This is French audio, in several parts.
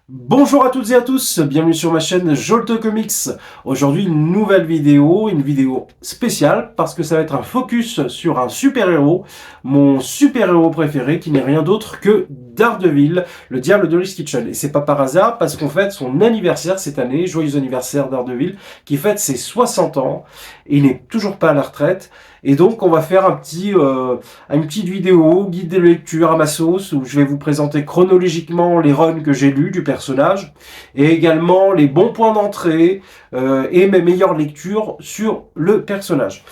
Bonjour à toutes et à tous, bienvenue sur ma chaîne Jolt Comics. Aujourd'hui une nouvelle vidéo, une vidéo spéciale parce que ça va être un focus sur un super-héros, mon super-héros préféré qui n'est rien d'autre que Daredevil, le diable de Hell's Kitchen. Et c'est pas par hasard parce qu'on fête son anniversaire cette année, joyeux anniversaire Daredevil, qui fête ses 60 ans et il n'est toujours pas à la retraite. Et donc on va faire une petite vidéo, guide de lecture à ma sauce, où je vais vous présenter chronologiquement les runs que j'ai lus du personnage, et également les bons points d'entrée et mes meilleures lectures sur le personnage.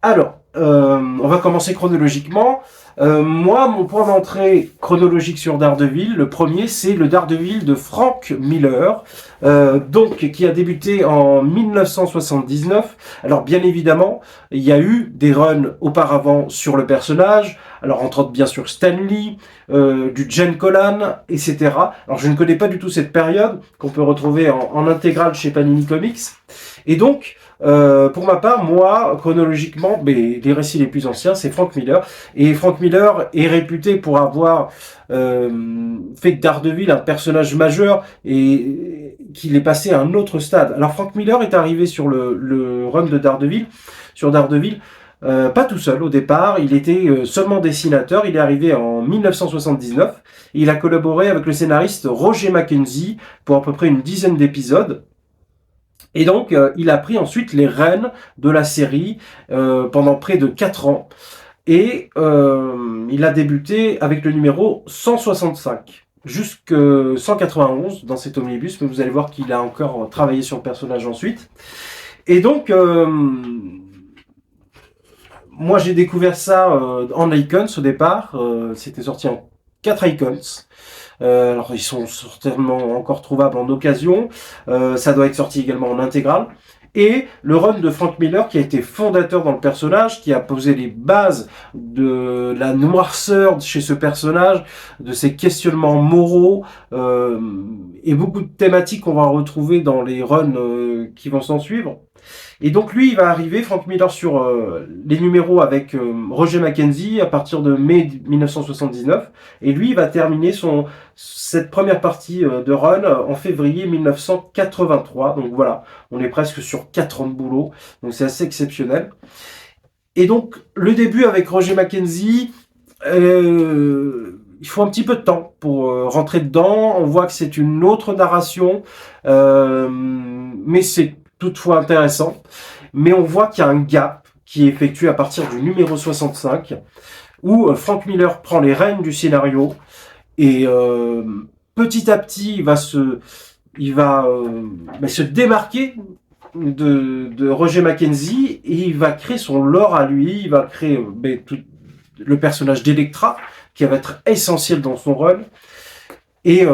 Alors, on va commencer chronologiquement. Moi, mon point d'entrée chronologique sur Daredevil, le premier, c'est le Daredevil de Frank Miller, qui a débuté en 1979. Alors, bien évidemment, il y a eu des runs auparavant sur le personnage, alors entre autres, bien sûr, Stan Lee, du Jen Collan, etc. Alors, je ne connais pas du tout cette période, qu'on peut retrouver en intégrale chez Panini Comics. Et donc, pour ma part, moi, chronologiquement, les récits les plus anciens, c'est Frank Miller. Et Frank Miller est réputé pour avoir fait de Daredevil un personnage majeur et qu'il est passé à un autre stade. Alors Frank Miller est arrivé sur le run de Daredevil, sur Daredevil, pas tout seul au départ, il était seulement dessinateur, il est arrivé en 1979, et il a collaboré avec le scénariste Roger McKenzie pour à peu près une dizaine d'épisodes. Et donc, il a pris ensuite les rênes de la série pendant près de 4 ans. Et il a débuté avec le numéro 165 jusqu'à 191 dans cet omnibus, mais vous allez voir qu'il a encore travaillé sur le personnage ensuite. Et donc, moi j'ai découvert ça en Icons au départ, c'était sorti en 4 Icons. Alors ils sont certainement encore trouvables en occasion, ça doit être sorti également en intégrale. Et le run de Frank Miller qui a été fondateur dans le personnage, qui a posé les bases de la noirceur chez ce personnage, de ses questionnements moraux, et beaucoup de thématiques qu'on va retrouver dans les runs qui vont s'en suivre. Et donc lui, il va arriver, Frank Miller, sur les numéros avec Roger McKenzie à partir de mai 1979. Et lui, il va terminer cette première partie de run en février 1983. Donc voilà, on est presque sur 4 ans de boulot. Donc c'est assez exceptionnel. Et donc le début avec Roger McKenzie, il faut un petit peu de temps pour rentrer dedans. On voit que c'est une autre narration, mais c'est toutefois intéressant. Mais on voit qu'il y a un gap qui est effectué à partir du numéro 65, où Frank Miller prend les rênes du scénario, et petit à petit, il va se démarquer de Roger McKenzie, et il va créer son lore à lui, il va créer tout le personnage d'Electra, qui va être essentiel dans son run. Et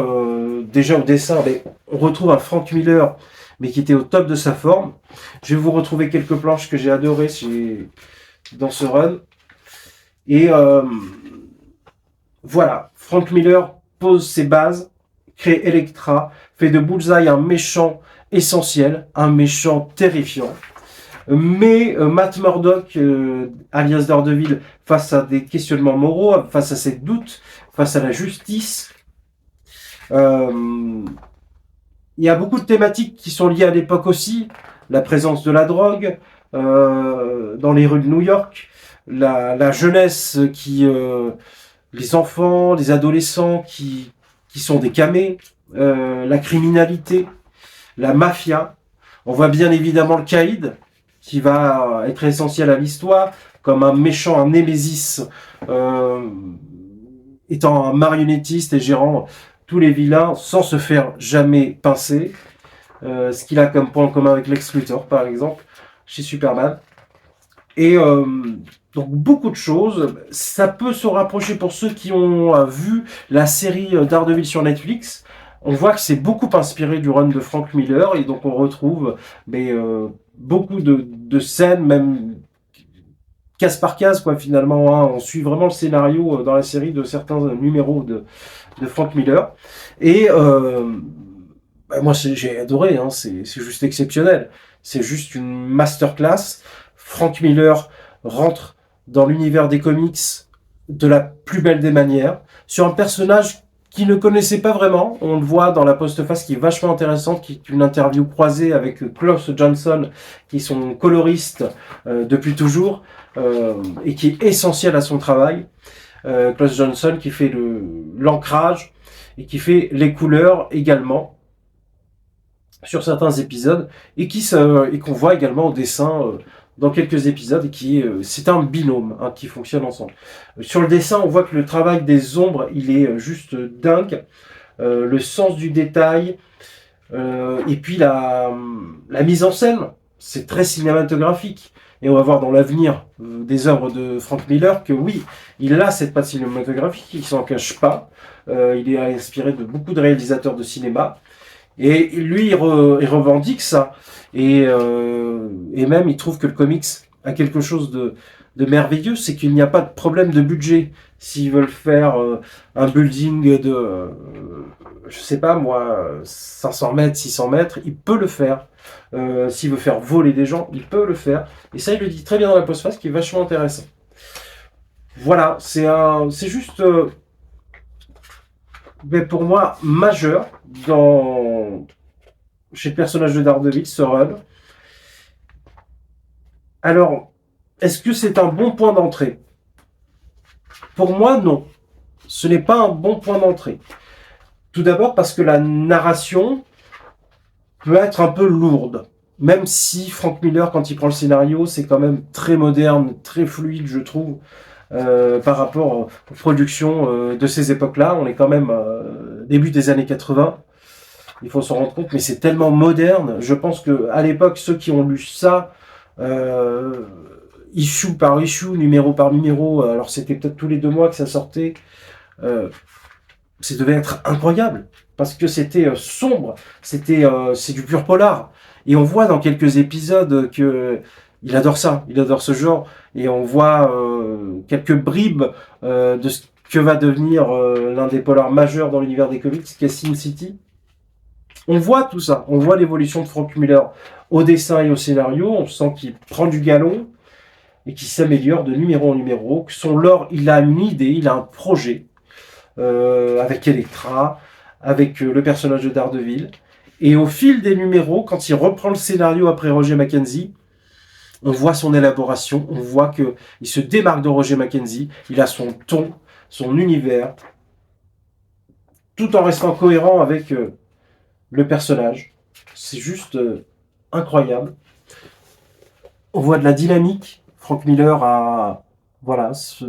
déjà au dessin, on retrouve un Frank Miller, mais qui était au top de sa forme. Je vais vous retrouver quelques planches que j'ai adorées dans ce run. Et voilà, Frank Miller pose ses bases, crée Electra, fait de Bullseye un méchant essentiel, un méchant terrifiant. Mais Matt Murdock, alias Daredevil, face à des questionnements moraux, face à ses doutes, face à la justice, il y a beaucoup de thématiques qui sont liées à l'époque aussi, la présence de la drogue dans les rues de New York, la jeunesse les enfants, les adolescents qui sont des camés, la criminalité, la mafia. On voit bien évidemment le caïd, qui va être essentiel à l'histoire, comme un méchant, un némésis, étant un marionnettiste et gérant tous les vilains sans se faire jamais pincer. Ce qu'il a comme point en commun avec Lex Luthor, par exemple, chez Superman. Et donc beaucoup de choses. Ça peut se rapprocher pour ceux qui ont vu la série Daredevil sur Netflix. On voit que c'est beaucoup inspiré du run de Frank Miller, et donc on retrouve beaucoup de scènes, même case par case, quoi, finalement. Hein. On suit vraiment le scénario dans la série de certains numéros de Frank Miller. Et moi, j'ai adoré, hein. C'est juste exceptionnel. C'est juste une masterclass. Frank Miller rentre dans l'univers des comics de la plus belle des manières, sur un personnage qui ne connaissait pas vraiment. On le voit dans la postface qui est vachement intéressante, qui est une interview croisée avec Klaus Johnson, qui est son coloriste depuis toujours, et qui est essentiel à son travail. Klaus Johnson qui fait l'ancrage et qui fait les couleurs également sur certains épisodes, et qu'on voit également au dessin dans quelques épisodes, et c'est un binôme qui fonctionne ensemble. Sur le dessin, on voit que le travail des ombres, il est juste dingue. Le sens du détail, et puis la mise en scène, c'est très cinématographique. Et on va voir dans l'avenir des œuvres de Frank Miller que oui, il a cette patte cinématographique, il s'en cache pas. Il est inspiré de beaucoup de réalisateurs de cinéma. Et lui, il revendique ça. Et même, il trouve que le comics a quelque chose de merveilleux, c'est qu'il n'y a pas de problème de budget. S'ils veulent faire un building de, je sais pas moi, 500 mètres, 600 mètres, il peut le faire. S'il veut faire voler des gens, il peut le faire. Et ça, il le dit très bien dans la postface, qui est vachement intéressant. Voilà, c'est juste... mais pour moi, majeur chez le personnage de Daredevil, ce run. Alors, est-ce que c'est un bon point d'entrée? Pour moi, non. Ce n'est pas un bon point d'entrée. Tout d'abord parce que la narration peut être un peu lourde. Même si Frank Miller, quand il prend le scénario, c'est quand même très moderne, très fluide, je trouve. Par rapport aux productions de ces époques-là. On est quand même début des années 80. Il faut s'en rendre compte, mais c'est tellement moderne. Je pense que à l'époque, ceux qui ont lu ça, issue par issue, numéro par numéro, alors c'était peut-être tous les 2 mois que ça sortait, ça devait être incroyable. Parce que c'était sombre, c'est du pur polar. Et on voit dans quelques épisodes que il adore ça, il adore ce genre. Et on voit quelques bribes de ce que va devenir l'un des polars majeurs dans l'univers des comics, qui est Sin City. On voit tout ça, on voit l'évolution de Frank Miller au dessin et au scénario, on sent qu'il prend du galon et qu'il s'améliore de numéro en numéro. Son lore, il a une idée, il a un projet avec Elektra, avec le personnage de Daredevil. Et au fil des numéros, quand il reprend le scénario après Roger Mackenzie, on voit son élaboration, on voit qu'il se démarque de Roger Mackenzie, il a son ton, son univers, tout en restant cohérent avec le personnage. C'est juste incroyable. On voit de la dynamique. Frank Miller a voilà, ce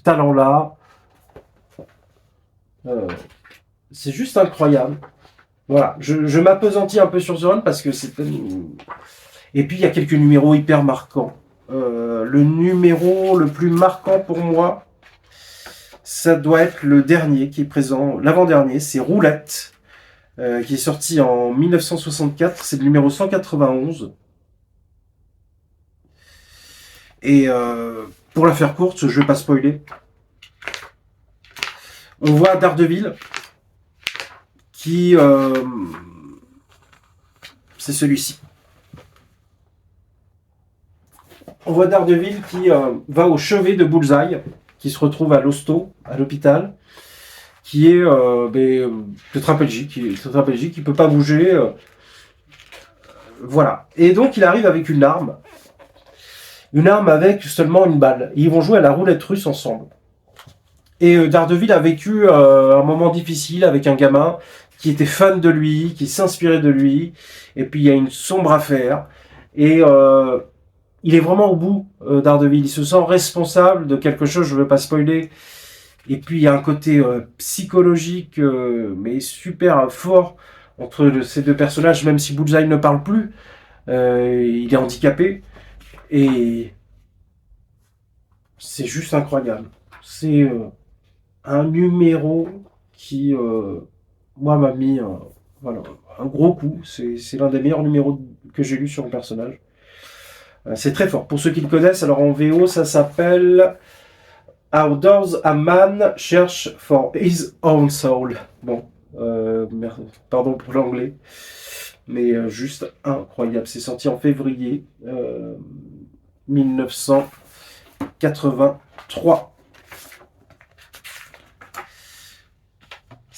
talent-là. C'est juste incroyable. Voilà, je m'appesantis un peu sur The Run parce que c'est... Et puis il y a quelques numéros hyper marquants. Le numéro le plus marquant pour moi, ça doit être le dernier qui est présent, l'avant-dernier, c'est Roulette, qui est sorti en 1964, c'est le numéro 191. Et pour la faire courte, je vais pas spoiler. On voit Daredevil qui... c'est celui-ci. On voit Daredevil qui va au chevet de Bullseye, qui se retrouve à l'hosto, à l'hôpital, qui est tétraplégique, qui peut pas bouger. Voilà. Et donc il arrive avec une arme avec seulement une balle. Et ils vont jouer à la roulette russe ensemble. Et Daredevil a vécu un moment difficile avec un gamin qui était fan de lui, qui s'inspirait de lui. Et puis il y a une sombre affaire. Et il est vraiment au bout, Daredevil. Il se sent responsable de quelque chose, je ne veux pas spoiler. Et puis il y a un côté psychologique, mais super fort entre ces deux personnages, même si Bullseye ne parle plus. Il est handicapé. Et c'est juste incroyable. C'est un numéro qui, moi, m'a mis un gros coup. C'est l'un des meilleurs numéros que j'ai lu sur le personnage. C'est très fort. Pour ceux qui le connaissent, alors en VO, ça s'appelle How Does a Man Search for His Own Soul. Bon, pardon pour l'anglais, mais juste incroyable. C'est sorti en février 1983.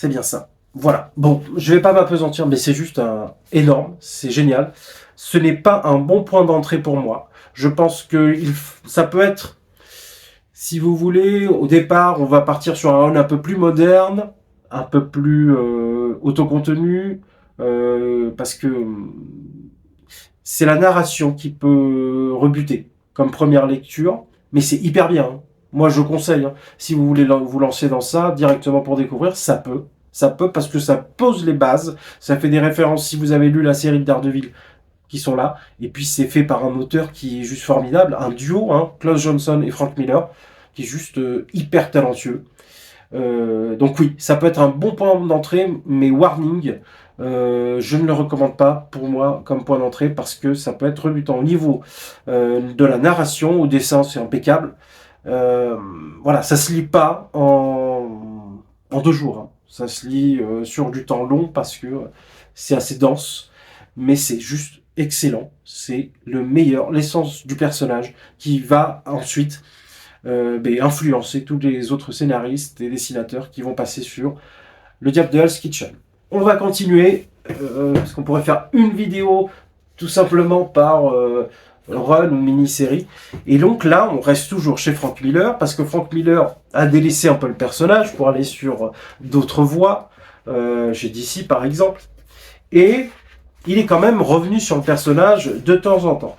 C'est bien ça. Voilà. Bon, je vais pas m'apesantir, mais c'est juste énorme, c'est génial. Ce n'est pas un bon point d'entrée pour moi. Je pense que ça peut être, si vous voulez, au départ, on va partir sur un run un peu plus moderne, un peu plus autocontenu, parce que c'est la narration qui peut rebuter comme première lecture, mais c'est hyper bien, hein. Moi, je conseille, hein, si vous voulez vous lancer dans ça directement pour découvrir, ça peut. Ça peut parce que ça pose les bases, ça fait des références si vous avez lu la série de Daredevil qui sont là, et puis c'est fait par un auteur qui est juste formidable, un duo, hein, Klaus Johnson et Frank Miller, qui est juste hyper talentueux. Donc oui, ça peut être un bon point d'entrée, mais warning, je ne le recommande pas pour moi comme point d'entrée parce que ça peut être rebutant au niveau de la narration, au dessin c'est impeccable. Voilà, ça se lit pas en 2 jours, hein. Ça se lit sur du temps long parce que c'est assez dense, mais c'est juste excellent. C'est le meilleur, l'essence du personnage qui va ensuite influencer tous les autres scénaristes et dessinateurs qui vont passer sur Le Diable de Hell's Kitchen. On va continuer, parce qu'on pourrait faire une vidéo tout simplement par run ou mini-série. Et donc là, on reste toujours chez Frank Miller, parce que Frank Miller a délaissé un peu le personnage pour aller sur d'autres voies, chez DC par exemple. Et il est quand même revenu sur le personnage de temps en temps.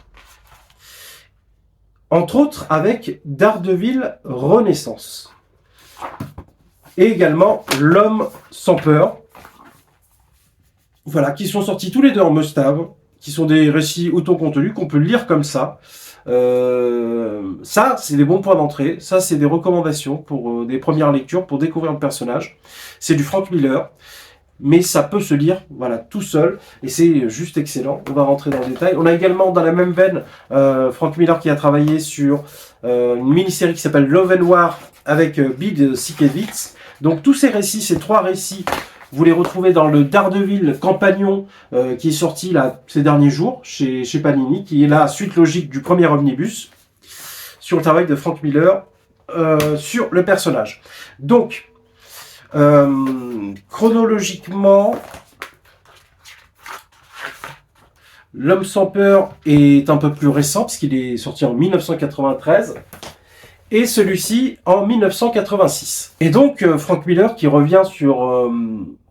Entre autres avec Daredevil Renaissance. Et également L'Homme sans peur. Voilà, qui sont sortis tous les deux en must-have, qui sont des récits autocontenus qu'on peut lire comme ça. Ça, c'est des bons points d'entrée. Ça, c'est des recommandations pour des premières lectures, pour découvrir le personnage. C'est du Frank Miller. Mais ça peut se lire, voilà, tout seul, et c'est juste excellent. On va rentrer dans le détail. On a également, dans la même veine, Frank Miller qui a travaillé sur une mini-série qui s'appelle Love and War avec Bill Sienkiewicz. Donc tous ces récits, ces 3 récits, vous les retrouvez dans le Daredevil Compagnon qui est sorti là ces derniers jours chez Panini, qui est la suite logique du premier omnibus sur le travail de Frank Miller sur le personnage. Donc, chronologiquement, L'Homme sans peur est un peu plus récent, puisqu'il est sorti en 1993, et celui-ci en 1986. Et donc, Frank Miller qui revient sur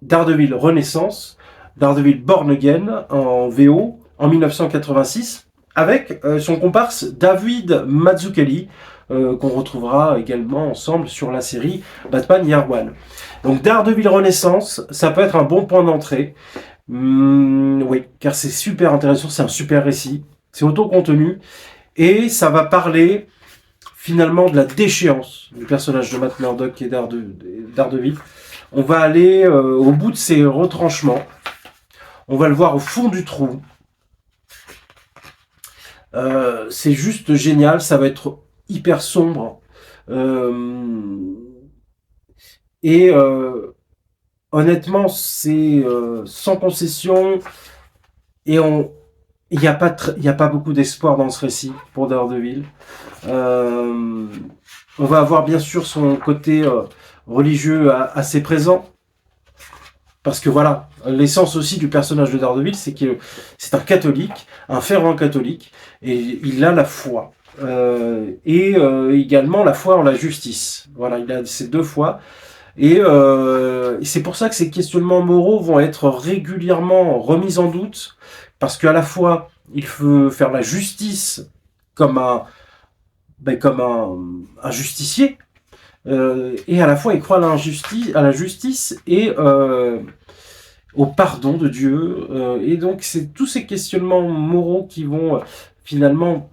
Daredevil Renaissance, Daredevil Born Again en VO, en 1986, avec son comparse David Mazzucchelli, qu'on retrouvera également ensemble sur la série Batman Year One. Donc Daredevil Renaissance, ça peut être un bon point d'entrée. Oui, car c'est super intéressant, c'est un super récit, c'est auto-contenu, et ça va parler finalement de la déchéance du personnage de Matt Murdock et Daredevil. On va aller au bout de ses retranchements, on va le voir au fond du trou. C'est juste génial, ça va être hyper sombre. Honnêtement, c'est sans concession et il n'y a pas beaucoup d'espoir dans ce récit pour Daredevil. On va avoir bien sûr son côté religieux assez présent. Parce que voilà, l'essence aussi du personnage de Daredevil, c'est que c'est un catholique, un fervent catholique, et il a la foi. Également la foi en la justice. Voilà, il a ces 2 fois. Et c'est pour ça que ces questionnements moraux vont être régulièrement remis en doute, parce qu'à la fois, il veut faire la justice comme un justicier, et à la fois il croit à la justice et au pardon de Dieu. Et donc c'est tous ces questionnements moraux qui vont finalement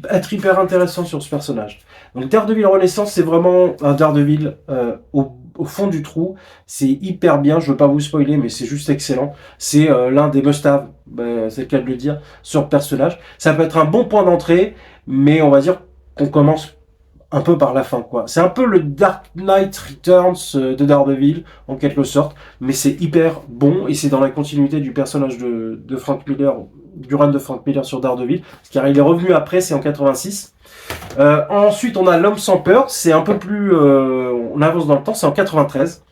être hyper intéressants sur ce personnage. Donc Daredevil Renaissance, c'est vraiment un Daredevil au fond du trou. C'est hyper bien, je veux pas vous spoiler, mais c'est juste excellent. C'est l'un des must-have, c'est le cas de le dire, sur le personnage. Ça peut être un bon point d'entrée, mais on va dire qu'on commence un peu par la fin, quoi. C'est un peu le Dark Knight Returns de Daredevil, en quelque sorte, mais c'est hyper bon, et c'est dans la continuité du personnage de Frank Miller, du run de Frank Miller sur Daredevil, car il est revenu après, c'est en 86. Ensuite, on a L'Homme sans peur, c'est un peu plus... on avance dans le temps, c'est en 93.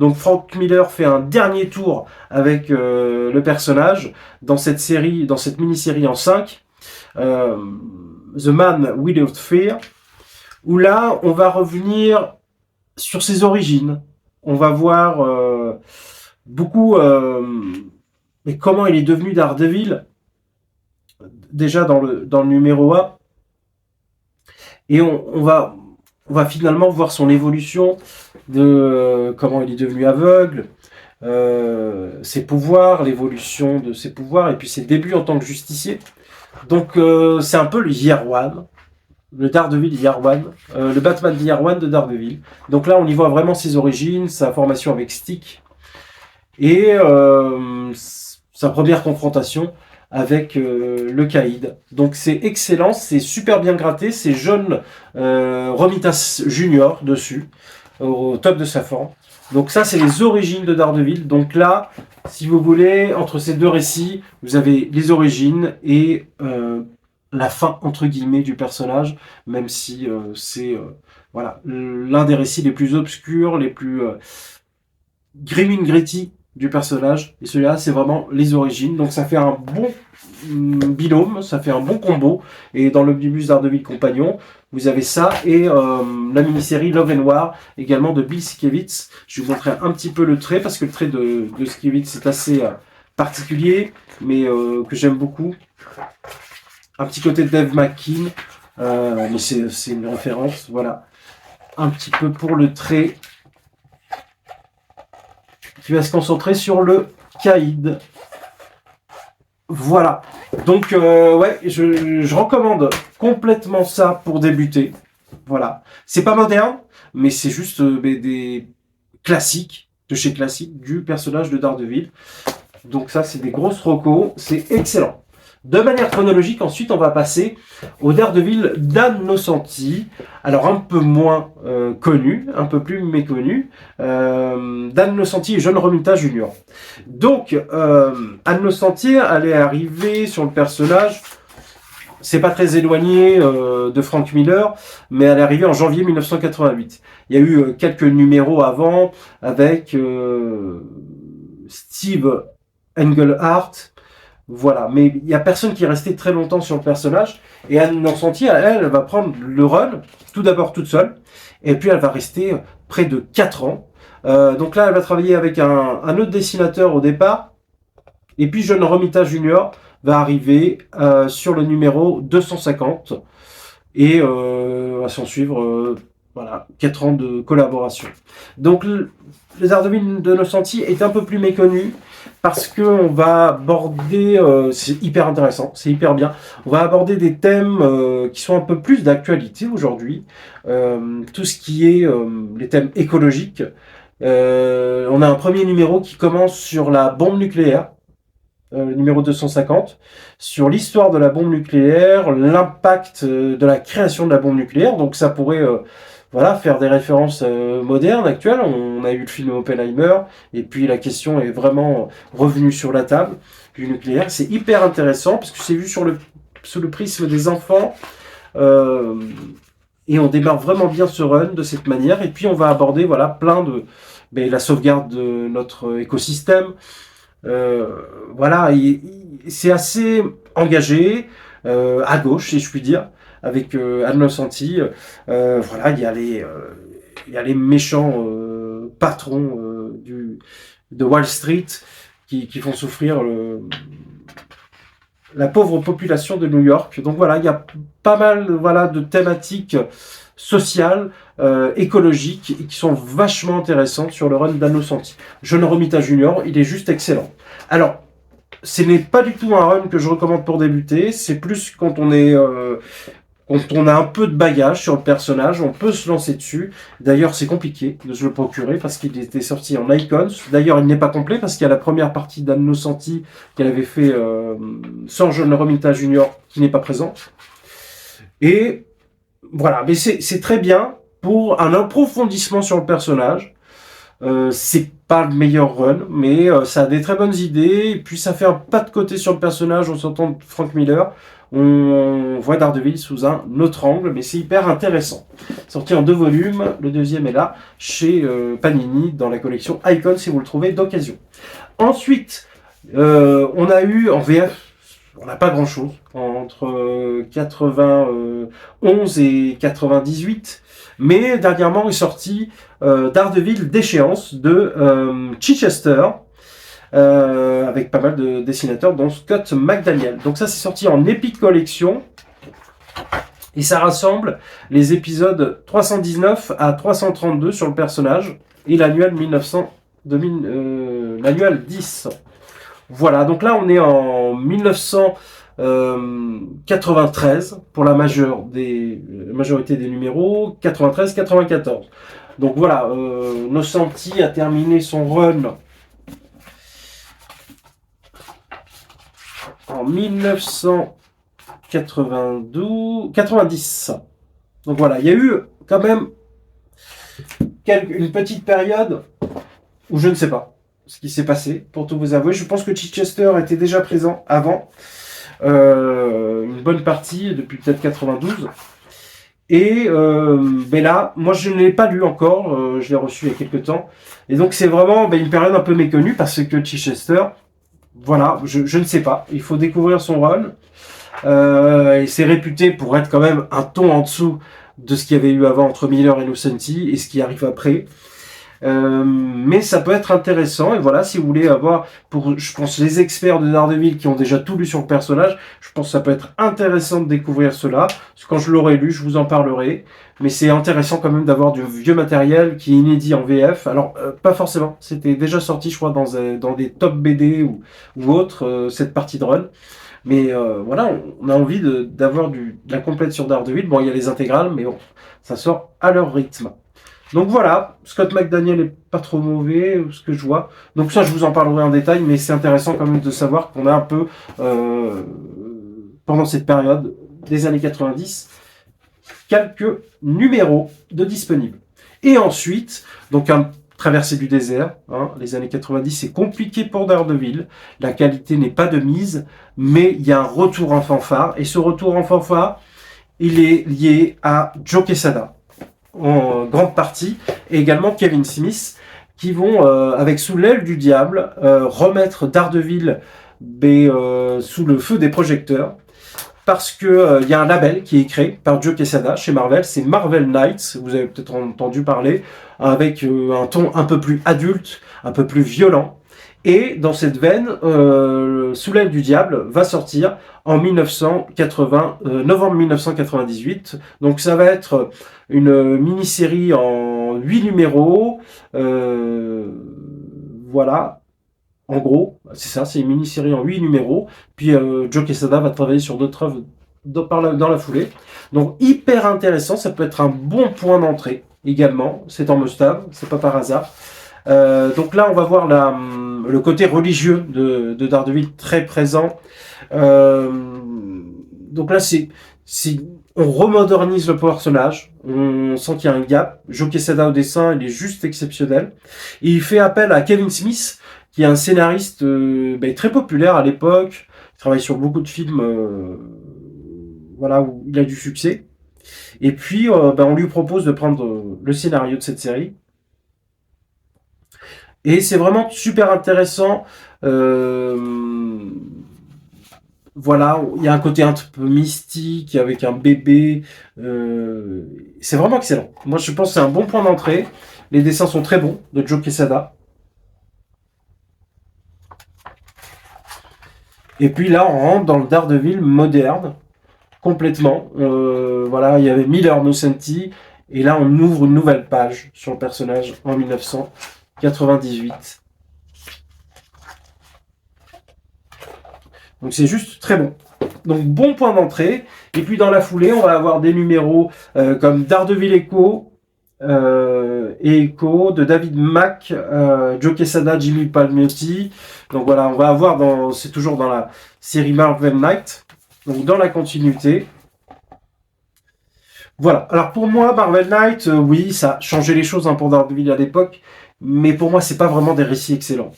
Donc Frank Miller fait un dernier tour avec le personnage dans cette série, dans cette mini-série en 5, The Man Without Fear, où là, on va revenir sur ses origines. On va voir beaucoup mais comment il est devenu Daredevil, déjà dans le numéro 1. Et on va finalement voir son évolution de comment il est devenu aveugle, ses pouvoirs, l'évolution de ses pouvoirs, et puis ses débuts en tant que justicier. Donc c'est un peu le Year One, le Daredevil Year One, le Batman Year One de Daredevil. Donc là, on y voit vraiment ses origines, sa formation avec Stick, et sa première confrontation avec le Caïd. Donc c'est excellent, c'est super bien gratté, c'est John Romita Jr. dessus, au top de sa forme. Donc ça, c'est les origines de Daredevil. Donc là, si vous voulez, entre ces deux récits, vous avez les origines et la fin, entre guillemets, du personnage, même si c'est voilà, l'un des récits les plus obscurs, les plus grim and gritty du personnage. Et celui-là, c'est vraiment les origines. Donc ça fait un bon binôme, ça fait un bon combo. Et dans l'omnibus Daredevil Compagnon, vous avez ça et la mini-série Love and War, également de Bill Sienkiewicz. Je vais vous montrer un petit peu le trait, parce que le trait de Sienkiewicz est assez particulier, mais que j'aime beaucoup. Un petit côté de Dave McKean, mais c'est une référence, voilà. Un petit peu pour le trait qui va se concentrer sur le Caïd. Voilà. Donc, ouais, je recommande complètement ça pour débuter. Voilà. C'est pas moderne, mais c'est juste des classiques, de chez classique, du personnage de Daredevil. Donc ça, c'est des grosses recos. C'est excellent. De manière chronologique, ensuite, on va passer au Daredevil d'Ann Nocenti. Alors, un peu moins connu, un peu plus méconnu. Ann Nocenti et John Romita Jr. Donc, Ann Nocenti, elle est arrivée sur le personnage. C'est pas très éloigné de Frank Miller, mais elle est arrivée en janvier 1988. Il y a eu quelques numéros avant avec Steve Englehart. Voilà, mais il n'y a personne qui est resté très longtemps sur le personnage. Et Ann Nocenti, elle va prendre le run, tout d'abord toute seule, et puis elle va rester près de 4 ans. Donc là, elle va travailler avec un autre dessinateur au départ, et puis John Romita Jr. va arriver sur le numéro 250, et va s'en suivre voilà, 4 ans de collaboration. Donc le Daredevil de Nocenti est un peu plus méconnu, parce qu'on va aborder, c'est hyper intéressant, c'est hyper bien, on va aborder des thèmes qui sont un peu plus d'actualité aujourd'hui, tout ce qui est les thèmes écologiques. On a un premier numéro qui commence sur la bombe nucléaire, le numéro 250, sur l'histoire de la bombe nucléaire, l'impact de la création de la bombe nucléaire. Donc ça pourrait voilà, faire des références modernes, actuelles. On a eu le film Oppenheimer, et puis la question est vraiment revenue sur la table du nucléaire. C'est hyper intéressant, parce que c'est vu sous le prisme des enfants, et on démarre vraiment bien ce run de cette manière. Et puis on va aborder voilà, plein de la sauvegarde de notre écosystème. Voilà, c'est assez engagé, à gauche, si je puis dire, avec Ann Nocenti. Voilà, il y a les méchants patrons de Wall Street qui font souffrir la pauvre population de New York. Donc voilà, il y a pas mal voilà, de thématiques sociales, écologiques, et qui sont vachement intéressantes sur le run d'Ann Nocenti. John Romita Jr., il est juste excellent. Alors, ce n'est pas du tout un run que je recommande pour débuter, c'est plus quand on a un peu de bagage sur le personnage, on peut se lancer dessus. D'ailleurs, c'est compliqué de se le procurer parce qu'il était sorti en Icons. D'ailleurs, il n'est pas complet parce qu'il y a la première partie d'Ann Nocenti qu'elle avait fait sans John Romita Jr. qui n'est pas présent. Et voilà, mais c'est très bien pour un approfondissement sur le personnage. C'est pas le meilleur run, mais ça a des très bonnes idées. Et puis ça fait un pas de côté sur le personnage. On s'entend de Frank Miller. On voit Daredevil sous un autre angle, mais c'est hyper intéressant. Sorti en 2 volumes. Le deuxième est là chez Panini dans la collection Icon si vous le trouvez d'occasion. Ensuite, on a eu en VF. On n'a pas grand chose entre 91 et 98, mais dernièrement est sorti Daredevil d'échéance de Chichester, avec pas mal de dessinateurs dont Scott McDaniel. Donc ça c'est sorti en Epic Collection et ça rassemble les épisodes 319 à 332 sur le personnage et l'annuel 10. Voilà, donc là on est en 1993 pour la majorité des numéros, 93-94. Donc voilà, Nocenti a terminé son run en 1990. Donc voilà, il y a eu quand même une petite période où je ne sais pas ce qui s'est passé, pour tout vous avouer. Je pense que Chichester était déjà présent avant, une bonne partie, depuis peut-être 92. Et ben là, moi je ne l'ai pas lu encore, je l'ai reçu il y a quelques temps. Et donc c'est vraiment une période un peu méconnue, parce que Chichester, voilà, je ne sais pas. Il faut découvrir son run. Et c'est réputé pour être quand même un ton en dessous de ce qu'il y avait eu avant entre Miller et Nocenti, et ce qui arrive après. Mais ça peut être intéressant, et voilà, si vous voulez avoir, pour je pense les experts de Daredevil qui ont déjà tout lu sur le personnage, je pense que ça peut être intéressant de découvrir cela. Parce que quand je l'aurai lu, je vous en parlerai, mais c'est intéressant quand même d'avoir du vieux matériel qui est inédit en VF. Alors pas forcément, c'était déjà sorti je crois dans des top BD ou autres, cette partie de run. Mais voilà, on a envie d'avoir de la complète sur Daredevil. Bon, il y a les intégrales, mais bon, ça sort à leur rythme. Donc voilà, Scott McDaniel est pas trop mauvais, ce que je vois. Donc ça, je vous en parlerai en détail, mais c'est intéressant quand même de savoir qu'on a un peu, pendant cette période des années 90, quelques numéros de disponibles. Et ensuite, donc un traversée du désert, les années 90, c'est compliqué pour Daredevil, la qualité n'est pas de mise, mais il y a un retour en fanfare, et ce retour en fanfare, il est lié à Joe Quesada, en grande partie, et également Kevin Smith, qui vont, avec Sous l'aile du diable, remettre Daredevil sous le feu des projecteurs, parce que y a un label qui est créé par Joe Quesada chez Marvel, c'est Marvel Knights, vous avez peut-être entendu parler, avec un ton un peu plus adulte, un peu plus violent. Et dans cette veine, Sous l'aile du diable va sortir en novembre 1998. Donc ça va être une mini-série en 8 numéros. Voilà. En gros, c'est ça, c'est une mini-série en 8 numéros. Puis Joe Quesada va travailler sur d'autres œuvres dans la foulée. Donc hyper intéressant, ça peut être un bon point d'entrée également. C'est en must-have, c'est pas par hasard. Donc là, on va voir le côté religieux de Daredevil très présent. Donc là, on remodernise le personnage. On sent qu'il y a un gap. Joe Quesada au dessin, il est juste exceptionnel. Et il fait appel à Kevin Smith, qui est un scénariste très populaire à l'époque. Il travaille sur beaucoup de films, voilà, où il a du succès. Et puis, on lui propose de prendre le scénario de cette série. Et c'est vraiment super intéressant. Voilà, il y a un côté un peu mystique avec un bébé. C'est vraiment excellent. Moi, je pense que c'est un bon point d'entrée. Les dessins sont très bons de Joe Quesada. Et puis là, on rentre dans le Daredevil moderne, complètement. Voilà, il y avait Miller Nocenti. Et là, on ouvre une nouvelle page sur le personnage en 1998. Donc c'est juste très bon. Donc bon point d'entrée. Et puis dans la foulée, on va avoir des numéros comme Daredevil Echo et Echo de David Mack, Joe Quesada, Jimmy Palmiotti. Donc voilà, on va avoir c'est toujours dans la série Marvel Knight. Donc dans la continuité. Voilà. Alors pour moi, Marvel Knight, oui, ça a changé les choses pour Daredevil à l'époque. mais pour moi, c'est pas vraiment des récits excellents.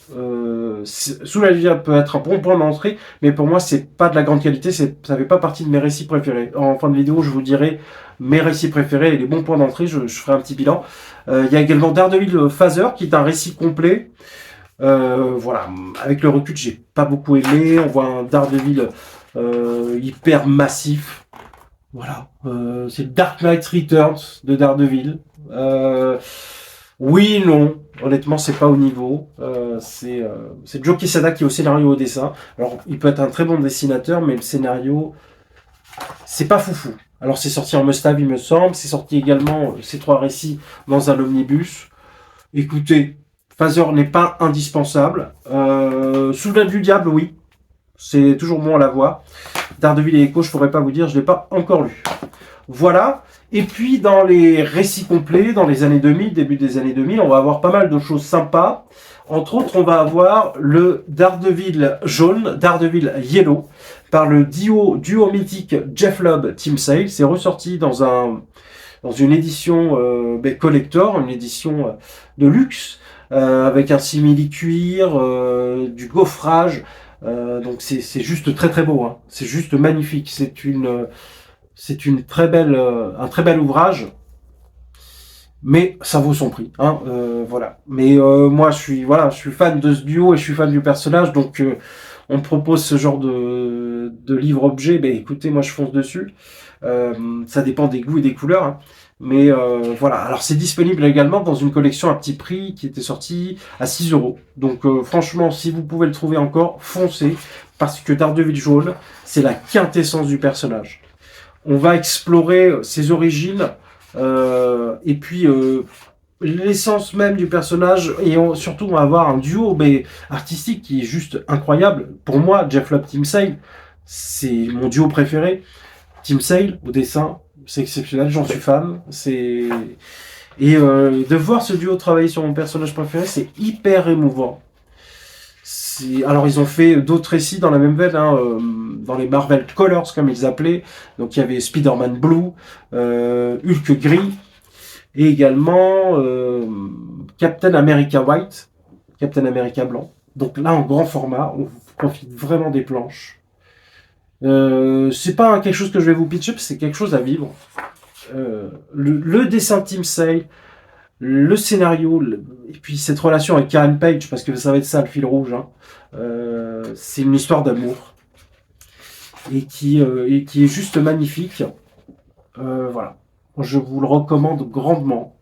Sous la lumière peut être un bon point d'entrée, mais pour moi, c'est pas de la grande qualité, ça fait pas partie de mes récits préférés. En fin de vidéo, je vous dirai mes récits préférés et les bons points d'entrée, je ferai un petit bilan. Il y a également Daredevil Phaser, qui est un récit complet. Voilà, avec le recul, j'ai pas beaucoup aimé. On voit un Daredevil hyper massif. Voilà, c'est Dark Knight Returns de Daredevil. Oui, non. Honnêtement, c'est pas au niveau. C'est Joe Quesada qui est au scénario au dessin. Alors, il peut être un très bon dessinateur, mais le scénario, c'est pas foufou. Alors, c'est sorti en must-have, il me semble. C'est sorti également, ces 3 récits, dans un omnibus. Écoutez, Phaser n'est pas indispensable. Souvenir du diable, oui. C'est toujours bon à la voix. Daredevil et Echo, je pourrais pas vous dire, je l'ai pas encore lu. Voilà. Et puis, dans les récits complets, dans les années 2000, début des années 2000, on va avoir pas mal de choses sympas. Entre autres, on va avoir le Daredevil jaune, Daredevil Yellow, par le duo mythique Jeff Lubb, Tim Sale. C'est ressorti dans une édition collector, une édition de luxe, avec un simili-cuir, du gaufrage. Donc c'est juste très très beau, hein. C'est juste magnifique. C'est une très belle, un très bel ouvrage, mais ça vaut son prix, hein. Voilà. Mais moi, je suis fan de ce duo et je suis fan du personnage, donc on me propose ce genre de livre-objet, ben écoutez, moi je fonce dessus. Ça dépend des goûts et des couleurs, hein. Mais voilà. Alors c'est disponible également dans une collection à petit prix qui était sortie à 6 euros. Donc franchement, si vous pouvez le trouver encore, foncez, parce que Daredevil jaune, c'est la quintessence du personnage. On va explorer ses origines et puis l'essence même du personnage, et surtout on va avoir un duo artistique qui est juste incroyable. Pour moi, Jeff Lubb, Tim Sale, c'est mon duo préféré. Tim Sale au dessin, c'est exceptionnel, j'en suis fan. Et de voir ce duo travailler sur mon personnage préféré, c'est hyper émouvant. Alors ils ont fait d'autres récits dans la même veine, hein, dans les Marvel Colors comme ils appelaient. Donc il y avait Spider-Man Blue, Hulk Gris, et également Captain America White, Captain America Blanc. Donc là en grand format, on profite vraiment des planches. C'est pas quelque chose que je vais vous pitcher, c'est quelque chose à vivre. Le dessin Tim Sale, le scénario, et puis cette relation avec Karen Page, parce que ça va être ça le fil rouge, hein. C'est une histoire d'amour et qui est juste magnifique. Voilà, je vous le recommande grandement.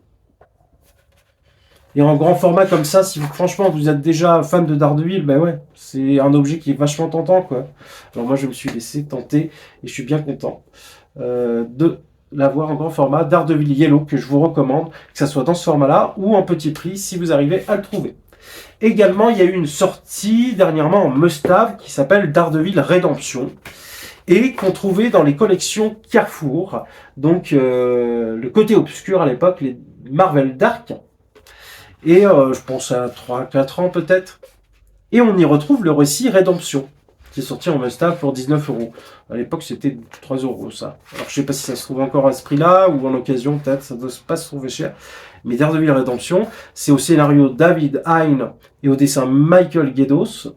Et en grand format comme ça, si franchement vous êtes déjà fan de Daredevil, ben ouais, c'est un objet qui est vachement tentant, quoi. Alors moi je me suis laissé tenter et je suis bien content de l'avoir en grand format. Daredevil Yellow, que je vous recommande, que ça soit dans ce format-là ou en petit prix si vous arrivez à le trouver. Également, il y a eu une sortie dernièrement en must-have qui s'appelle Daredevil Redemption et qu'on trouvait dans les collections Carrefour. Donc le côté obscur à l'époque, les Marvel Dark. Et je pense à 3-4 ans peut-être. Et on y retrouve le récit Rédemption, qui est sorti en must-have pour 19 euros. À l'époque, c'était 3 euros, ça. Alors, je sais pas si ça se trouve encore à ce prix-là, ou en occasion, peut-être, ça ne doit pas se trouver cher. Mais Daredevil Redemption, c'est au scénario David Hein et au dessin Michael Gaydos,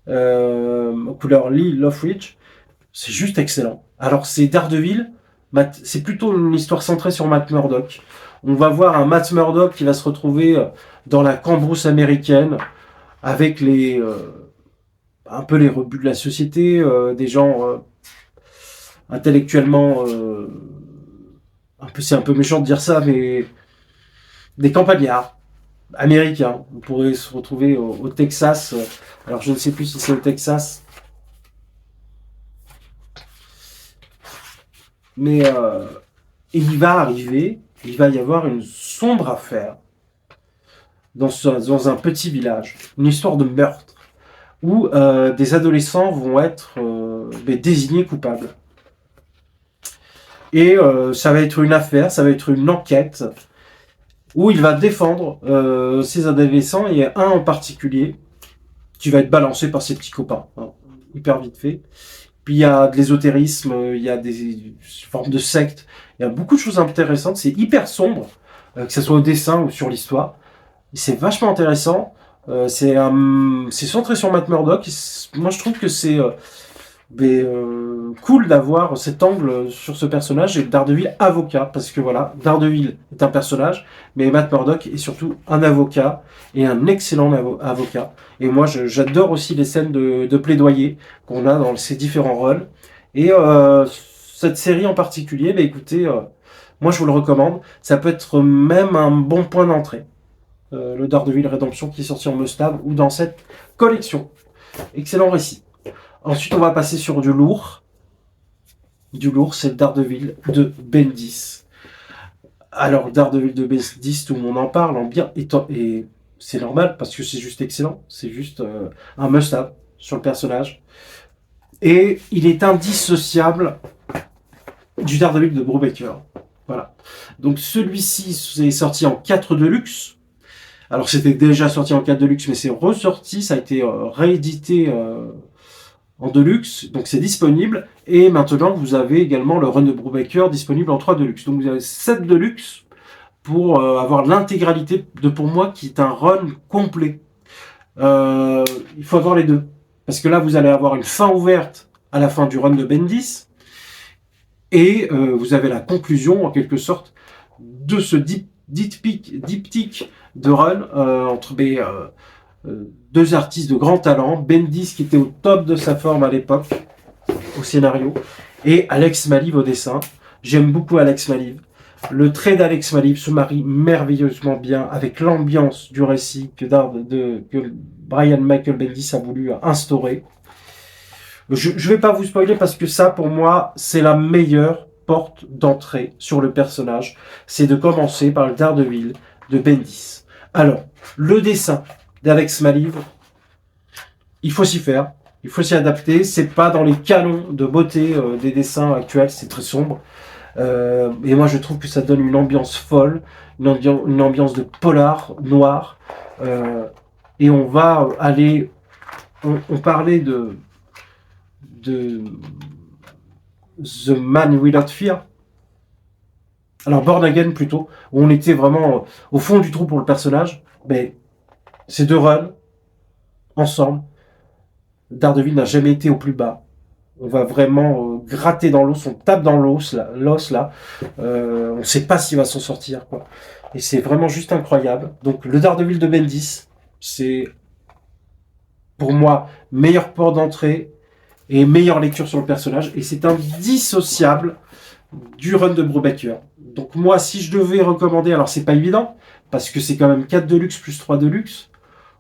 couleur Lee Loveridge. C'est juste excellent. Alors, c'est Daredevil, c'est plutôt une histoire centrée sur Matt Murdock. On va voir un Matt Murdock qui va se retrouver dans la cambrousse américaine, avec un peu les rebuts de la société, des gens intellectuellement, c'est un peu méchant de dire ça, mais des campagnards américains. On pourrait se retrouver au Texas. Alors je ne sais plus si c'est au Texas, mais il va y avoir une sombre affaire dans un petit village, une histoire de meurtre, où des adolescents vont être désignés coupables. Et ça va être une affaire, ça va être une enquête, où il va défendre ces adolescents, et un en particulier, qui va être balancé par ses petits copains, hein, hyper vite fait. Puis il y a de l'ésotérisme, il y a des formes de sectes, il y a beaucoup de choses intéressantes, c'est hyper sombre, que ce soit au dessin ou sur l'histoire. C'est vachement intéressant. C'est centré sur Matt Murdock. Moi, je trouve que c'est cool d'avoir cet angle sur ce personnage et Daredevil avocat, parce que voilà, Daredevil est un personnage, mais Matt Murdock est surtout un avocat et un excellent avocat. Et moi, j'adore aussi les scènes de plaidoyer qu'on a dans ces différents rôles. Et cette série en particulier, bah, écoutez, moi je vous le recommande. Ça peut être même un bon point d'entrée. Le Daredevil Redemption qui est sorti en must-have ou dans cette collection. Excellent récit. Ensuite, on va passer sur du lourd. Du lourd, c'est le Daredevil de Bendis. Alors, Daredevil de Bendis, tout le monde en parle en bien, et c'est normal parce que c'est juste excellent. C'est juste un must-have sur le personnage. Et il est indissociable du Daredevil de Brubaker. Voilà. Donc, celui-ci est sorti en 4 Deluxe. Alors, c'était déjà sorti en 4 Deluxe, mais c'est ressorti. Ça a été réédité en Deluxe, donc c'est disponible. Et maintenant, vous avez également le run de Brubaker disponible en 3 Deluxe. Donc vous avez 7 Deluxe pour avoir l'intégralité de Pour moi, qui est un run complet. Il faut avoir les deux. Parce que là, vous allez avoir une fin ouverte à la fin du run de Bendis. Et vous avez la conclusion, en quelque sorte, de ce diptyque de run entre deux artistes de grand talent, Bendis qui était au top de sa forme à l'époque, au scénario, et Alex Maliv au dessin. J'aime beaucoup Alex Maliv. Le trait d'Alex Maliv se marie merveilleusement bien avec l'ambiance du récit que Brian Michael Bendis a voulu instaurer. Je ne vais pas vous spoiler parce que ça, pour moi, c'est la meilleure porte d'entrée sur le personnage. C'est de commencer par le Daredevil de Bendis. Alors, le dessin d'Alex Maliv, il faut s'y faire, il faut s'y adapter. C'est pas dans les canons de beauté des dessins actuels, c'est très sombre. Et moi, je trouve que ça donne une ambiance folle, une ambiance de polar noir. Et on va aller, on parlait de The Man Without Fear. Alors Born Again plutôt, où on était vraiment au fond du trou pour le personnage. Mais ces deux runs, ensemble, Daredevil n'a jamais été au plus bas. On va vraiment gratter dans l'os, on tape dans l'os là. On ne sait pas s'il va s'en sortir, quoi. Et c'est vraiment juste incroyable. Donc le Daredevil de Bendis, c'est pour moi meilleure porte d'entrée et meilleure lecture sur le personnage. Et c'est indissociable du run de Brubaker. Donc moi, si je devais recommander, alors c'est pas évident, parce que c'est quand même 4 Deluxe plus 3 Deluxe,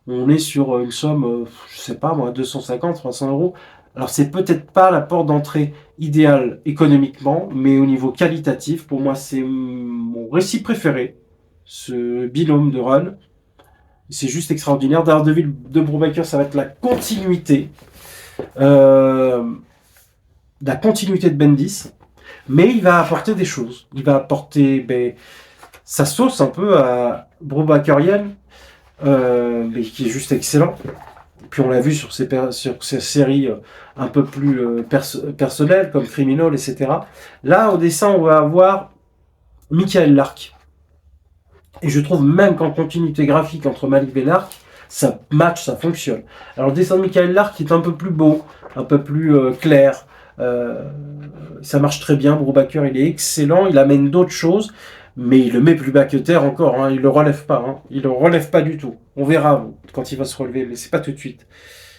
on est sur une somme, je sais pas moi, 250, 300 euros. Alors c'est peut-être pas la porte d'entrée idéale économiquement, mais au niveau qualitatif, pour moi c'est mon récit préféré, ce binôme de run. C'est juste extraordinaire. Daredevil de Brubaker, ça va être la continuité de Bendis, mais il va apporter des choses. Il va apporter sa sauce un peu à Brubakerienne, mais qui est juste excellent. Puis on l'a vu sur ces séries un peu plus personnelles, comme Criminal, etc. Là, au dessin, on va avoir Michael Lark. Et je trouve même qu'en continuité graphique entre Maliv et Lark, ça match, ça fonctionne. Alors le dessin de Michael Lark est un peu plus beau, un peu plus clair. Ça marche très bien. Brubaker, il est excellent. Il amène d'autres choses, mais il le met plus bas que terre encore. Hein. Il le relève pas. Hein. Il le relève pas du tout. On verra quand il va se relever, mais c'est pas tout de suite.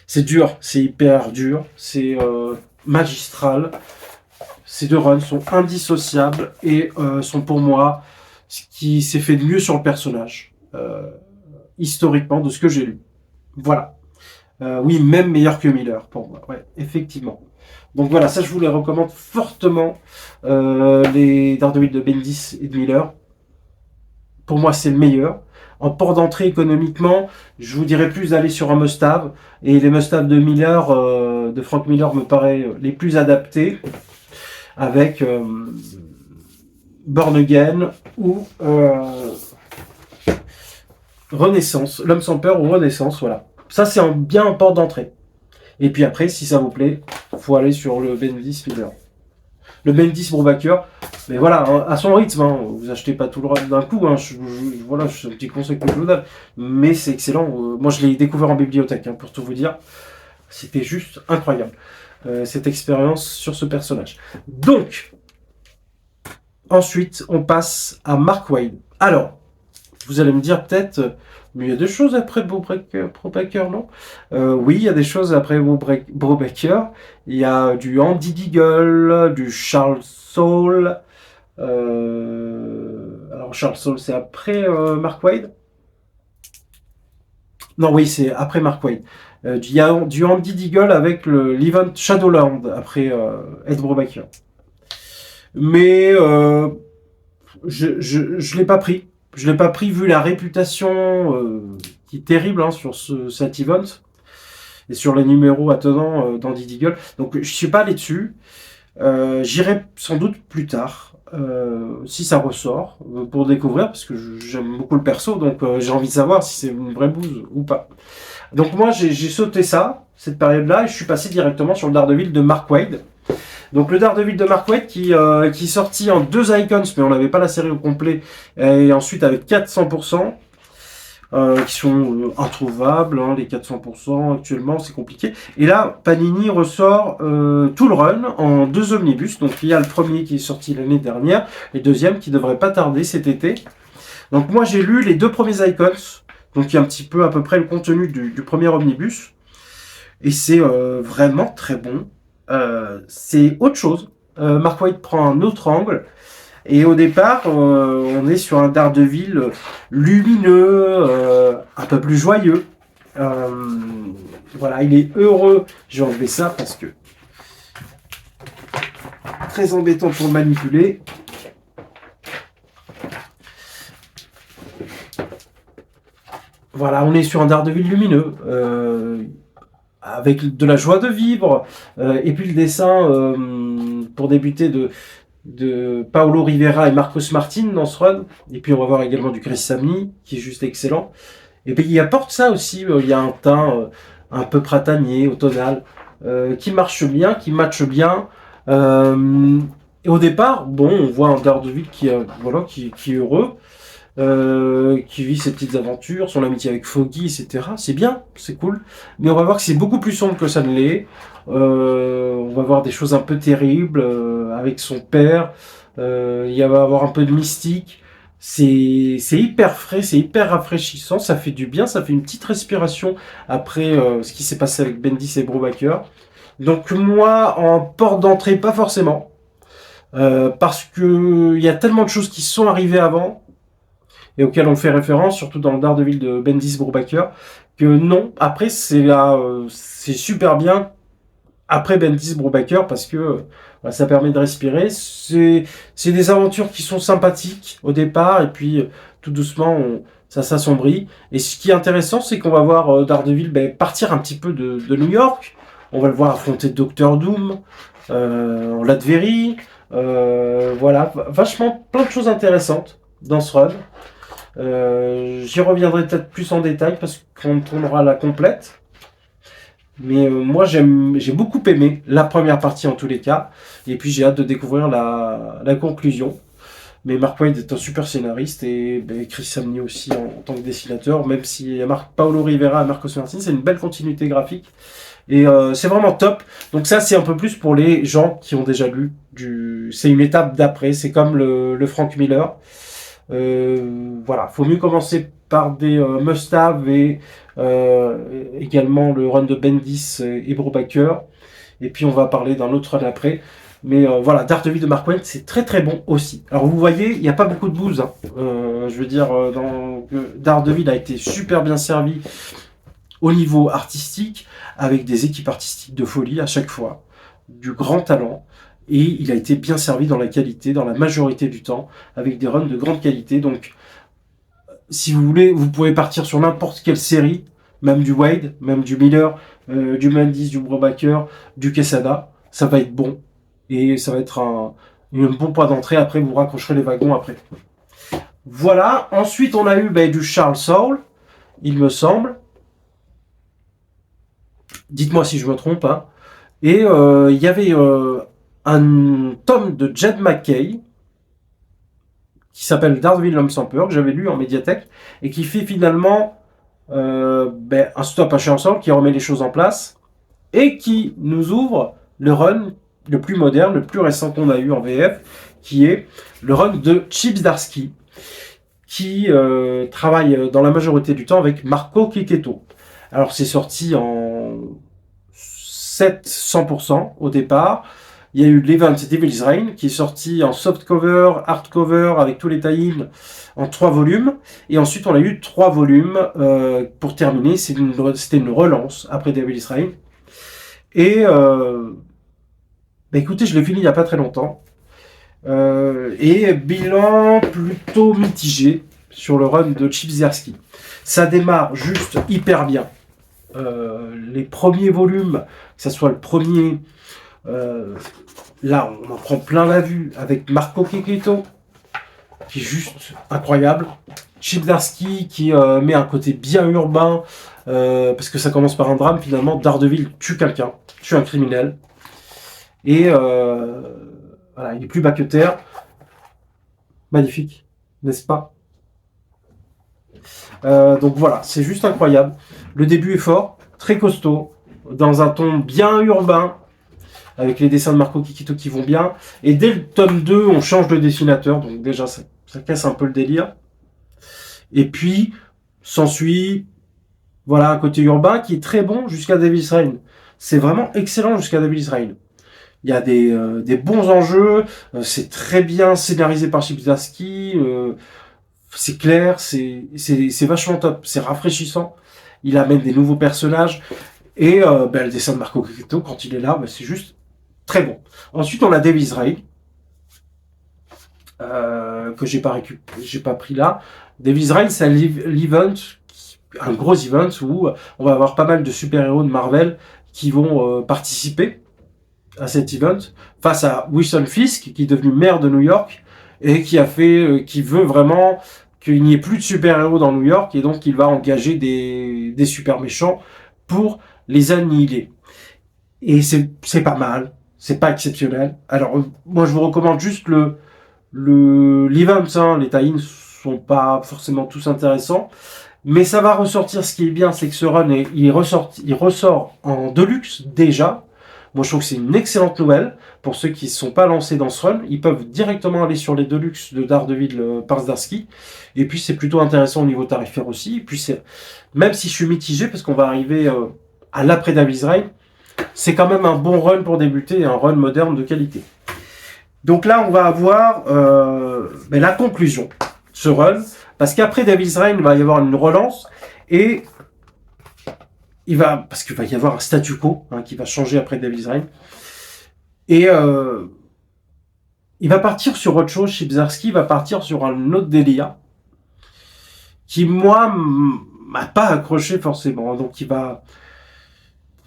C'est dur, c'est hyper dur, c'est magistral. Ces deux runs sont indissociables et sont pour moi ce qui s'est fait de mieux sur le personnage, historiquement, de ce que j'ai lu. Voilà. Oui, même meilleur que Miller, pour moi. Ouais, effectivement. Donc voilà, ça je vous les recommande fortement, les Daredevil de Bendis et de Miller. Pour moi, c'est le meilleur. En port d'entrée économiquement, je vous dirais plus d'aller sur un must-have. Et les must-have de Miller, de Frank Miller, me paraît les plus adaptés, avec Born Again ou Renaissance, L'Homme sans peur ou Renaissance, voilà. Ça, c'est bien en porte d'entrée. Et puis après, si ça vous plaît, faut aller sur le Bendis Miller. le Bendis Brubaker. Mais voilà, hein, à son rythme, hein, vous achetez pas tout le run d'un coup, hein, voilà, c'est un petit conseil que je vous donne, mais c'est excellent. Moi, je l'ai découvert en bibliothèque, hein, pour tout vous dire. C'était juste incroyable, cette expérience sur ce personnage. Donc, ensuite, on passe à Mark Waid. Alors, vous allez me dire peut-être, mais il y a des choses après Brubaker, non? Oui, il y a des choses après Brubaker. Il y a du Andy Deagle, du Charles Soule. Alors Charles Soule, c'est après Mark Waid? Non, oui, c'est après Mark Waid. Il y a du Andy Deagle avec l'event Shadowland après Ed Brubaker. Mais je l'ai pas pris. Je l'ai pas pris vu la réputation qui est terrible, hein, sur cet event et sur les numéros attenants d'Andy Deagle. Donc je suis pas allé dessus. J'irai sans doute plus tard, si ça ressort, pour découvrir, parce que j'aime beaucoup le perso, donc j'ai envie de savoir si c'est une vraie bouse ou pas. Donc moi j'ai sauté ça, cette période-là, et je suis passé directement sur le Daredevil de Mark Waid. Donc le Daredevil de Mark Waid qui est sorti en 2 icons, mais on n'avait pas la série au complet, et ensuite avec 400%. Qui sont introuvables, hein, les 400% actuellement, c'est compliqué. Et là, Panini ressort tout le run en 2 omnibus. Donc il y a le premier qui est sorti l'année dernière, et le deuxième qui devrait pas tarder cet été. Donc moi j'ai lu les 2 premiers icons, donc il y a un petit peu à peu près le contenu du premier omnibus. Et c'est vraiment très bon. C'est autre chose. Mark Waid prend un autre angle. Et au départ, on est sur un Daredevil lumineux, un peu plus joyeux. Voilà, il est heureux. Je vais enlever ça parce que très embêtant pour le manipuler. Voilà, on est sur un Daredevil lumineux, avec de la joie de vivre, et puis le dessin, pour débuter, de Paolo Rivera et Marcos Martin dans ce run. Et puis on va voir également du Chris Samney, qui est juste excellent. Et puis il apporte ça aussi, il y a un teint un peu printanier, automnal, qui marche bien, qui matche bien. Et au départ, bon, on voit un Daredevil qui est heureux, qui vit ses petites aventures, son amitié avec Foggy, etc. C'est bien, c'est cool. Mais on va voir que c'est beaucoup plus sombre que ça ne l'est. On va voir des choses un peu terribles avec son père. Il va avoir un peu de mystique. C'est hyper frais, c'est hyper rafraîchissant. Ça fait du bien, ça fait une petite respiration après ce qui s'est passé avec Bendis et Brubaker. Donc moi, en porte d'entrée, pas forcément. Parce que il y a tellement de choses qui sont arrivées avant et auxquelles on fait référence, surtout dans le Daredevil de Bendis Brubaker, que non. Après, c'est super bien après Bendis Brubaker parce que ça permet de respirer. C'est des aventures qui sont sympathiques au départ et puis tout doucement ça s'assombrit. Et ce qui est intéressant, c'est qu'on va voir Daredevil partir un petit peu de New York. On va le voir affronter Doctor Doom, en Latverie. Voilà, vachement plein de choses intéressantes dans ce run. J'y reviendrai peut-être plus en détail parce qu'on tournera la complète. Mais moi j'ai beaucoup aimé la première partie en tous les cas. Et puis j'ai hâte de découvrir la conclusion. Mais Mark Waid est un super scénariste et Chris Samney aussi en tant que dessinateur. Même si Paolo Rivera et Marcos Martin, c'est une belle continuité graphique. Et c'est vraiment top. Donc ça, c'est un peu plus pour les gens qui ont déjà lu. C'est une étape d'après. C'est comme le Frank Miller. Voilà, faut mieux commencer par des must-have et également le run de Bendis et Brubaker. Et puis on va parler d'un autre run après. Mais voilà, Daredevil de Mark Waid, c'est très très bon aussi. Alors vous voyez, il n'y a pas beaucoup de bouse. Hein. Je veux dire, Daredevil a été super bien servi au niveau artistique, avec des équipes artistiques de folie à chaque fois, du grand talent, et il a été bien servi dans la qualité, dans la majorité du temps, avec des runs de grande qualité. Donc, si vous voulez, vous pouvez partir sur n'importe quelle série, même du Waid, même du Miller, du Bendis, du Brubaker, du Quesada, ça va être bon, et ça va être un bon point d'entrée. Après, vous raccrocherez les wagons après. Voilà, ensuite on a eu du Charles Soule, il me semble. Dites-moi si je me trompe. Hein. Et il y avait un tome de Jed McKay qui s'appelle Daredevil l'homme sans peur, que j'avais lu en médiathèque, et qui fait finalement un stop à ensemble, qui remet les choses en place, et qui nous ouvre le run le plus moderne, le plus récent qu'on a eu en VF, qui est le run de Chip Zdarsky, qui travaille dans la majorité du temps avec Marco Checchetto. Alors c'est sorti en 700% au départ. Il y a eu l'Event Devil's Reign qui est sorti en softcover, hardcover avec tous les tie-ins en 3 volumes. Et ensuite on a eu 3 volumes pour terminer. C'était une relance après Devil's Reign. Et écoutez, je l'ai fini il n'y a pas très longtemps. Et bilan plutôt mitigé sur le run de Chip Zdarsky. Ça démarre juste hyper bien. Les premiers volumes, que ce soit le premier, là on en prend plein la vue avec Marco Checchetto, qui est juste incroyable. Chip Zdarsky qui met un côté bien urbain, parce que ça commence par un drame finalement. Daredevil tue quelqu'un, tue un criminel. Et voilà, il est plus bas que terre. Magnifique, n'est-ce pas? Donc voilà, c'est juste incroyable. Le début est fort, très costaud, dans un ton bien urbain, avec les dessins de Marco Checchetto qui vont bien. Et dès le tome 2, on change de dessinateur, donc déjà ça casse un peu le délire. Et puis, s'ensuit, voilà, un côté urbain qui est très bon jusqu'à Devil's Reign. C'est vraiment excellent jusqu'à Devil's Reign. Il y a des bons enjeux, c'est très bien scénarisé par Chip Zdarsky, c'est clair, c'est vachement top, c'est rafraîchissant. Il amène des nouveaux personnages et le dessin de Marco Checchetto quand il est là, c'est juste très bon. Ensuite, on a Devil's Reign que j'ai pas pris là. Devil's Reign, c'est l'event, un gros event où on va avoir pas mal de super-héros de Marvel qui vont participer à cet event face à Wilson Fisk qui est devenu maire de New York et qui veut vraiment qu'il n'y ait plus de super-héros dans New York, et donc il va engager des super méchants pour les annihiler. Et c'est pas mal, c'est pas exceptionnel. Alors moi je vous recommande juste l'event, les tie-ins sont pas forcément tous intéressants, mais ça va ressortir. Ce qui est bien, c'est que ce run il ressort en deluxe déjà. Moi, je trouve que c'est une excellente nouvelle. Pour ceux qui ne sont pas lancés dans ce run, ils peuvent directement aller sur les Deluxe de Daredevil par Zdarsky. Et puis, c'est plutôt intéressant au niveau tarifaire aussi. Et puis, même si je suis mitigé, parce qu'on va arriver à l'après Devil's Reign, c'est quand même un bon run pour débuter, un run moderne de qualité. Donc là, on va avoir la conclusion de ce run. Parce qu'après Devil's Reign, il va y avoir une relance. Et parce qu'il va y avoir un statu quo qui va changer après Devil's Reign. Et il va partir sur autre chose. Chip Zdarsky va partir sur un autre délire qui, moi, m'a pas accroché forcément. Donc, je ne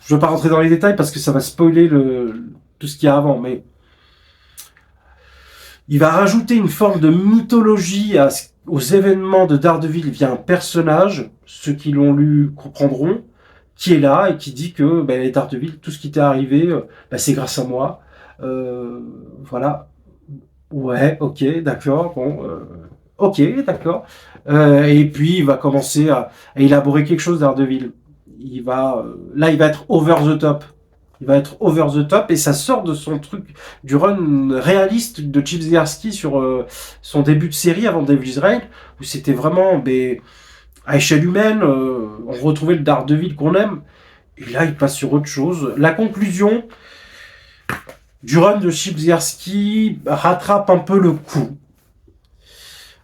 veux pas rentrer dans les détails parce que ça va spoiler tout ce qu'il y a avant. Mais il va rajouter une forme de mythologie aux événements de Daredevil via un personnage. Ceux qui l'ont lu comprendront. Qui est là et qui dit que Daredevil, tout ce qui t'est arrivé, c'est grâce à moi. Voilà. Ouais, ok, d'accord. Bon, ok, d'accord. Et puis il va commencer à élaborer quelque chose, Daredevil. Là, il va être over the top. Il va être over the top et ça sort de son truc, du run réaliste de Chip Zdarsky sur son début de série avant Devil's Reign, où c'était vraiment à échelle humaine, on retrouvait le Daredevil qu'on aime, et là il passe sur autre chose. La conclusion du run de Chip Zdarsky rattrape un peu le coup,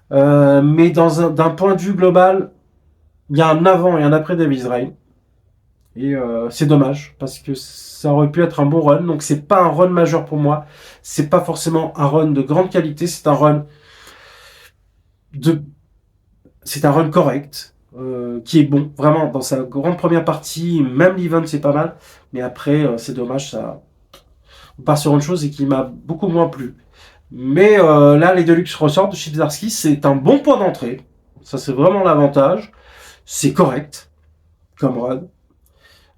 mais d'un point de vue global, il y a un avant et un après Devil's Reign, et c'est dommage parce que ça aurait pu être un bon run. Donc c'est pas un run majeur pour moi, c'est pas forcément un run de grande qualité, c'est un run correct. Qui est bon, vraiment, dans sa grande première partie, même l'event c'est pas mal, mais après c'est dommage, on part sur une chose et qui m'a beaucoup moins plu. Mais là, les Deluxe ressortent de Chip Zdarsky, c'est un bon point d'entrée, ça c'est vraiment l'avantage, c'est correct comme run.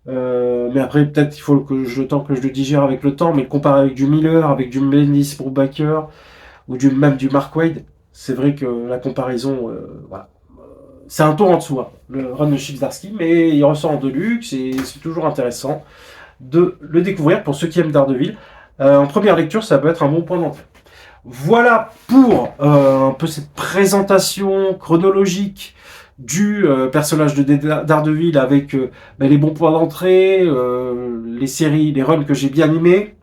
Mais après, peut-être il faut que le temps que je le digère avec le temps, mais comparer avec du Miller, avec du Bendis Brubaker, ou même du Mark Wade, c'est vrai que la comparaison, voilà. C'est un tour en dessous, hein, le run de Chip Zdarsky, mais il ressort en deluxe et c'est toujours intéressant de le découvrir pour ceux qui aiment Daredevil. En première lecture, ça peut être un bon point d'entrée. Voilà pour un peu cette présentation chronologique du personnage de Daredevil avec les bons points d'entrée, les séries, les runs que j'ai bien aimés,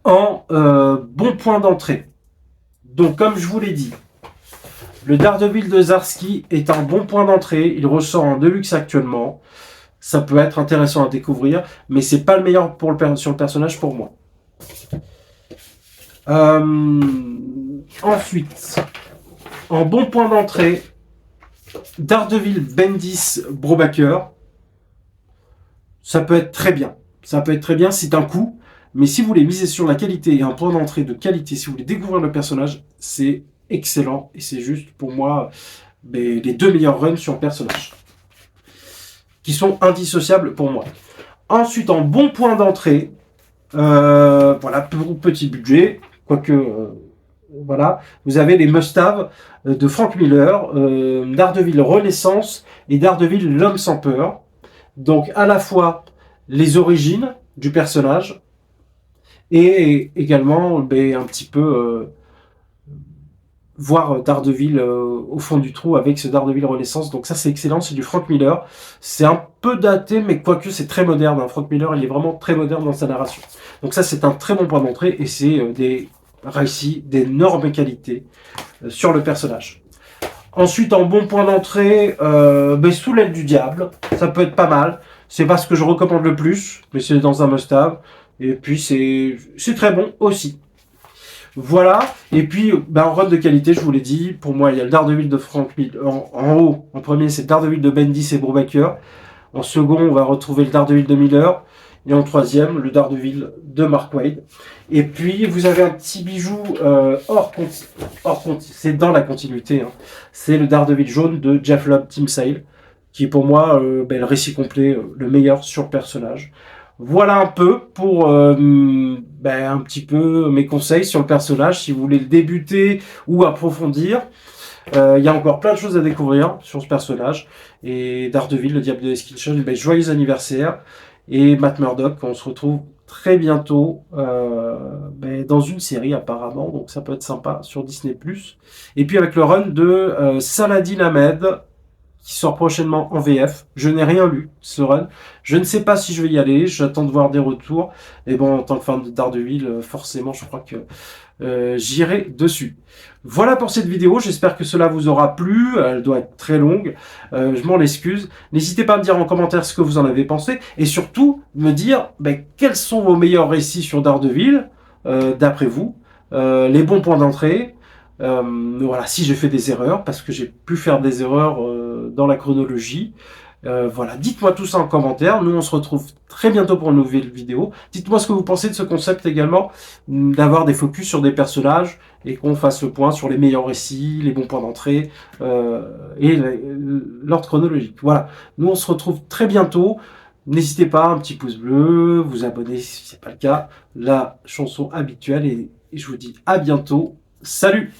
en bons points d'entrée. Donc, comme je vous l'ai dit, le Daredevil de Zdarsky est un bon point d'entrée. Il ressort en deluxe actuellement. Ça peut être intéressant à découvrir, mais c'est pas le meilleur sur le personnage pour moi. Ensuite, en bon point d'entrée, Daredevil Bendis Brubaker. Ça peut être très bien. Ça peut être très bien, c'est un coup. Mais si vous voulez miser sur la qualité et un point d'entrée de qualité, si vous voulez découvrir le personnage, c'est excellent. Et c'est juste pour moi les deux meilleurs runs sur le personnage. Qui sont indissociables pour moi. Ensuite, en bon point d'entrée, voilà, pour petit budget, quoique, voilà, vous avez les must-have de Frank Miller, Daredevil Renaissance et Daredevil L'Homme sans peur. Donc, à la fois les origines du personnage et également un petit peu voir Daredevil au fond du trou avec ce Daredevil Renaissance. Donc ça, c'est excellent, c'est du Frank Miller. C'est un peu daté, mais quoique c'est très moderne. Hein. Frank Miller, il est vraiment très moderne dans sa narration. Donc ça, c'est un très bon point d'entrée et c'est des récits d'énorme qualité sur le personnage. Ensuite, en bon point d'entrée, Sous l'aile du diable, ça peut être pas mal. C'est pas ce que je recommande le plus, mais c'est dans un must-have. Et puis, c'est très bon aussi. Voilà, et puis en run de qualité, je vous l'ai dit, pour moi il y a le Daredevil de Frank Miller en haut, en premier c'est le Daredevil de Bendis et Brubaker, en second on va retrouver le Daredevil de Miller, et en troisième le Daredevil de Mark Wade. Et puis vous avez un petit bijou c'est dans la continuité, hein. C'est le Daredevil jaune de Jeff Lubb Team Sale, qui est pour moi le récit complet, le meilleur sur le personnage. Voilà un peu pour un petit peu mes conseils sur le personnage, si vous voulez le débuter ou approfondir. Il y a encore plein de choses à découvrir sur ce personnage. Et Daredevil, le diable de Eskinshon, joyeux anniversaire. Et Matt Murdock, on se retrouve très bientôt dans une série apparemment, donc ça peut être sympa sur Disney+. Et puis avec le run de Saladin Ahmed, qui sort prochainement en VF. Je n'ai rien lu, ce run. Je ne sais pas si je vais y aller. J'attends de voir des retours. Et bon, en tant que fan de Daredevil, forcément, je crois que j'irai dessus. Voilà pour cette vidéo. J'espère que cela vous aura plu. Elle doit être très longue. Je m'en excuse. N'hésitez pas à me dire en commentaire ce que vous en avez pensé. Et surtout, me dire quels sont vos meilleurs récits sur Daredevil, d'après vous. Les bons points d'entrée. Voilà, si j'ai fait des erreurs, parce que j'ai pu faire des erreurs dans la chronologie. Voilà, dites-moi tout ça en commentaire. Nous, on se retrouve très bientôt pour une nouvelle vidéo. Dites-moi ce que vous pensez de ce concept également, d'avoir des focus sur des personnages et qu'on fasse le point sur les meilleurs récits, les bons points d'entrée et l'ordre chronologique. Voilà, nous, on se retrouve très bientôt. N'hésitez pas, un petit pouce bleu, vous abonner si ce n'est pas le cas, la chanson habituelle et je vous dis à bientôt. Salut!